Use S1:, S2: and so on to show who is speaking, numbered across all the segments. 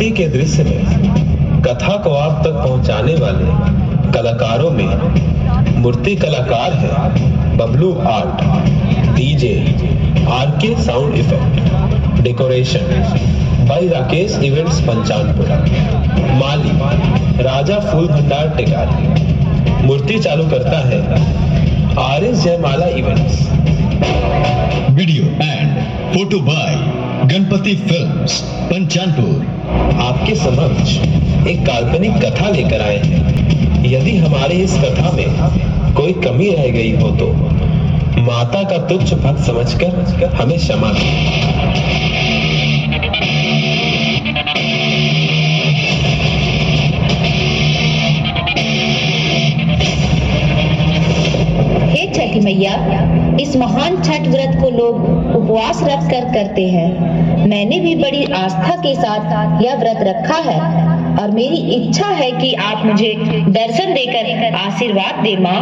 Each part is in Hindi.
S1: भक्ति के दृश्य में कथा को आप तक पहुंचाने वाले कलाकारों में मूर्ति कलाकार है Bablu art, DJ RK sound effect, decoration by Rakesh events Panchanpur, माली राजा फूल भंडार टेकारी। मूर्ति चालू करता है RS Jaymala events.
S2: Video and photo by Ganpati films Panchanpur.
S1: आपके समक्ष एक काल्पनिक कथा लेकर आए हैं। यदि हमारी इस कथा में कोई कमी रह गई हो तो माता का तुच्छ भक्त समझकर हमें क्षमा करें।
S3: हे छठी मैया, इस महान छठ व्रत को लोग उपवास रख कर करते हैं। मैंने भी बड़ी आस्था के साथ यह व्रत रखा है और मेरी इच्छा है कि आप मुझे दर्शन देकर आशीर्वाद दे माँ।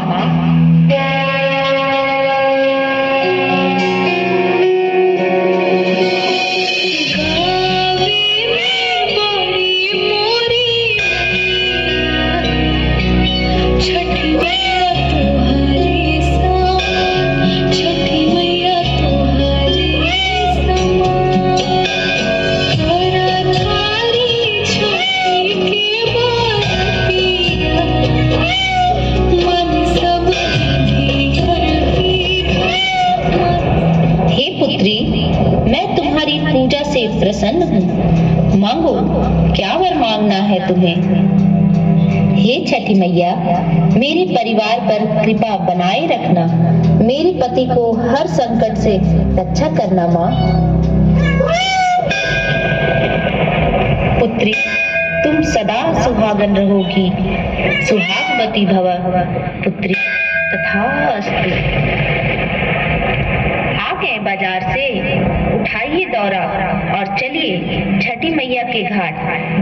S3: मैं तुम्हारी पूजा से प्रसन्न हूँ। मांगो, क्या वर मांगना है तुम्हें। हे छठी मैया, मेरे परिवार पर कृपा बनाए रखना। मेरे पति को हर संकट से रक्षा करना माँ। पुत्री, तुम सदा सुहागन रहोगी। सुहागवती भव पुत्री। तथास्तु। बाजार से उठाइए दौरा और चलिए छठी मैया के घाट।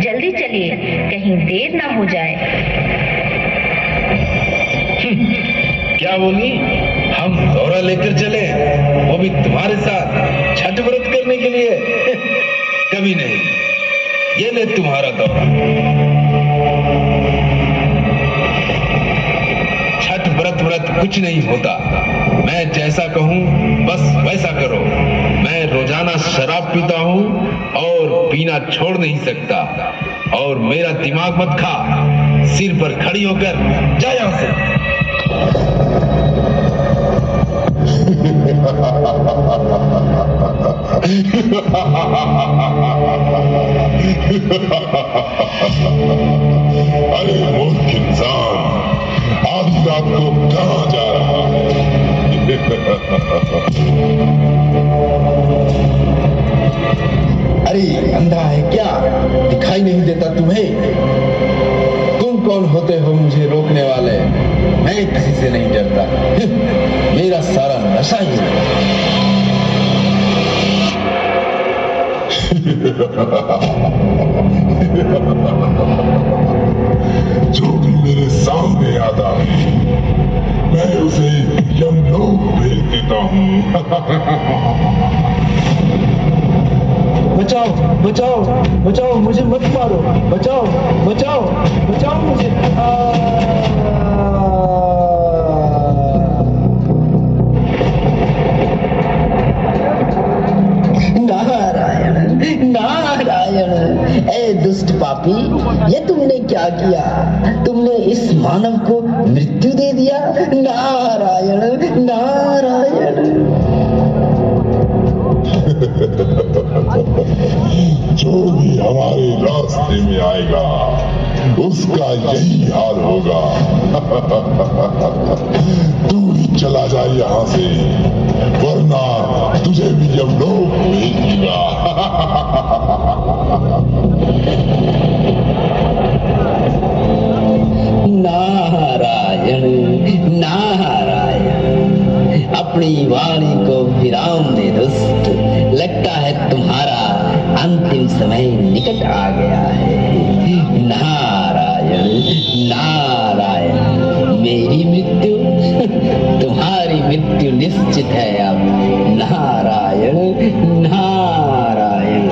S3: जल्दी चलिए, कहीं देर ना हो जाए।
S4: क्या बोली? हम दौरा लेकर चले, वो भी तुम्हारे साथ छठ व्रत करने के लिए? कभी नहीं। ये ले तुम्हारा दौरा। छठ व्रत कुछ नहीं होता। मैं जैसा कहूँ बस वैसा करो। मैं रोजाना शराब पीता हूँ और पीना छोड़ नहीं सकता। और मेरा दिमाग मत खा। सिर पर खड़ी होकर जा यहाँ से।
S5: अरे मूर्ख इंसान, आधी रात को कहाँ जा रहा है?
S6: अरे अंधा है क्या? दिखाई नहीं देता तुम्हें? तुम कौन होते हो मुझे रोकने वाले? मैं किसी से नहीं डरता। मेरा सारा नशा ही
S5: जो भी मेरे सामने आता है मैं उसे यमलोक भेज देता हूँ।
S6: बचाओ बचाओ बचाओ, मुझे मत मारो। बचाओ बचाओ बचाओ मुझे। नारायण नारायण। ए दुष्ट पापी, ये तुमने क्या किया? तुमने इस मानव को मृत्यु दे दिया। नारायण नारायण।
S5: जो भी हमारे रास्ते में आएगा उसका यही हाल होगा। तू ही चला जा यहाँ से, वरना तुझे भी यमलोक भेज दूंगा।
S6: नारायण नारायण। अपनी वाणी को विराम दे दुष्ट। लगता है तुम्हारा अंतिम समय निकट आ गया है। नारायण नारायण। मेरी मृत्यु तुम्हारी मृत्यु निश्चित है अब। नारायण नारायण।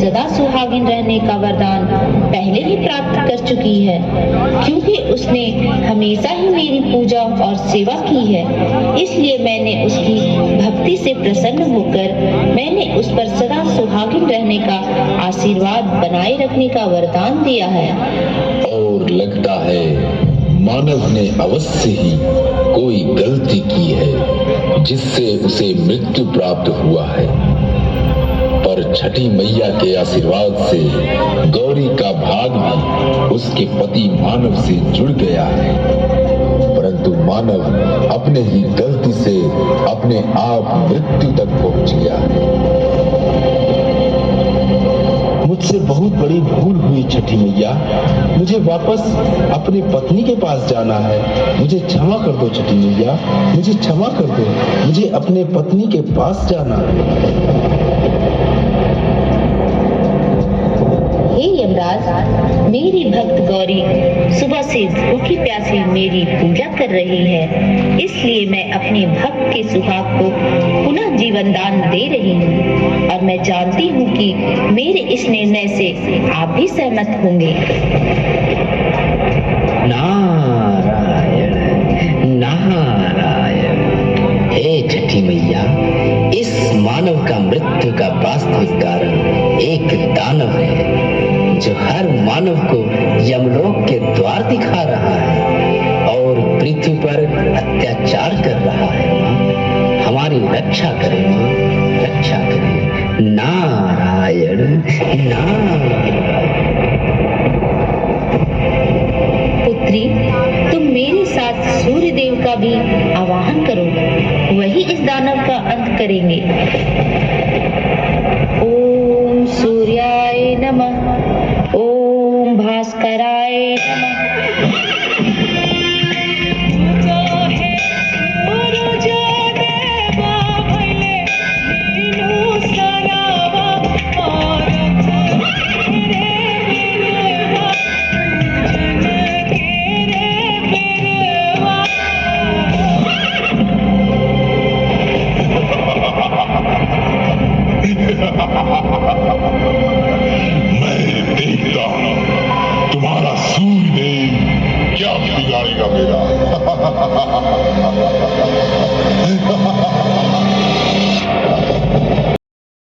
S3: सदा सुहागिन रहने का वरदान पहले ही प्राप्त कर चुकी है, क्योंकि उसने हमेशा ही मेरी पूजा और सेवा की है। इसलिए मैंने उसकी भक्ति से प्रसन्न होकर मैंने उस पर सदा सुहागिन रहने का आशीर्वाद बनाए रखने का वरदान दिया है।
S6: और लगता है मानव ने अवश्य ही कोई गलती की है जिससे उसे मृत्यु प्राप्त हुआ है। पर छठी मैया के आशीर्वाद से गौरी का भाग भी उसके पति मानव से जुड़ गया है, परंतु मानव अपने ही गलती से अपने आप मृत्यु तक पहुंच गया है। मुझसे बहुत बड़ी भूल हुई छठी मैया, मुझे वापस अपनी पत्नी के पास जाना है। मुझे क्षमा कर दो छठी मैया, मुझे क्षमा कर दो, मुझे अपने पत्नी के पास जाना है।
S3: हे यमराज, मेरी भक्त गौरी सुबह से भूखी प्यासी मेरी पूजा कर रही है, इसलिए मैं अपने भक्त के सुहाग को पुनः जीवन दान दे रही हूँ और मैं जानती हूँ कि मेरे इस निर्णय से आप भी सहमत होंगे।
S7: नारायण नारायण। हे छठी मैया, इस मानव का मृत्यु का वास्तविक कारण एक दानव है जो हर मानव को यमलोक के द्वार दिखा रहा है और पृथ्वी पर अत्याचार कर रहा है। माँ, हमारी रक्षा करें माँ, रक्षा करें। नारायण नारायण।
S3: पुत्री, तुम मेरे साथ सूर्य देव का भी आवाहन करो, वही इस दानव का अंत करेंगे। ओम सूर्याय नमः, ओम भास्कराय नमः।
S5: मैं देखता हूँ तुम्हारा सूर्य देव क्या बिगाड़ेगा मेरा।